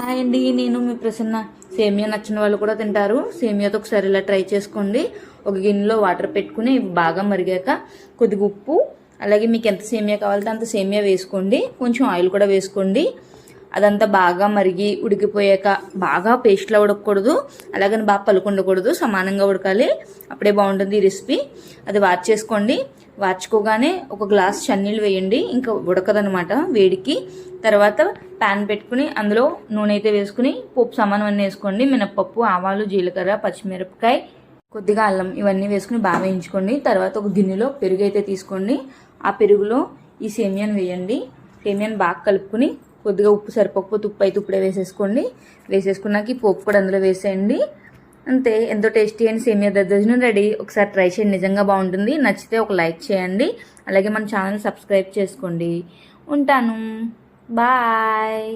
Hi అండి, నేను మీ ప్రసన్న. సేమియా నచ్చిన వాళ్ళు కూడా తింటారు. సేమియాతో ఒకసారి ఇలా ట్రై చేసుకోండి. ఒక గిన్నెలో వాటర్ పెట్టుకుని బాగా మరిగాక కొద్దిగా ఉప్పు, అలాగే మీకు ఎంత సేమియా కావాలంటే అంత సేమియా వేసుకోండి. కొంచెం ఆయిల్ కూడా వేసుకోండి. అదంతా బాగా మరిగి ఉడికిపోయాక బాగా పేస్ట్లా ఉడకకూడదు, అలాగని బాగా పలుకుండకూడదు, సమానంగా ఉడకాలి. అప్పుడే బాగుంటుంది ఈ రెసిపీ. అది వార్చేసుకోండి. వార్చుకోగానే ఒక గ్లాస్ చన్నీళ్ళు వేయండి, ఇంకా ఉడకదనమాట వేడికి. తర్వాత ప్యాన్ పెట్టుకుని అందులో నూనె అయితే వేసుకుని పోపు సామాను అన్నీ వేసుకోండి. మినప్పప్పు, ఆవాలు, జీలకర్ర, పచ్చిమిరపకాయ, కొద్దిగా అల్లం ఇవన్నీ వేసుకుని బాగా వేయించుకోండి. తర్వాత ఒక గిన్నెలో పెరుగు అయితే తీసుకోండి. ఆ పెరుగులో ఈ సేమియాను వేయండి. సేమియాను బాగా కలుపుకుని కొద్దిగా ఉప్పు సరిపోకపోతే ఉప్పు అయితే ఇప్పుడే వేసేసుకోండి. వేసేసుకున్నాక ఈ పోపు కూడా అందులో వేసేయండి. అంతే, ఎంతో టేస్టీ అయిన సేమియా దద్దోజనం రెడీ. ఒకసారి ట్రై చేయండి, నిజంగా బాగుంటుంది. నచ్చితే ఒక లైక్ చేయండి, అలాగే మన ఛానల్ సబ్స్క్రైబ్ చేసుకోండి. ఉంటాను, బాయ్.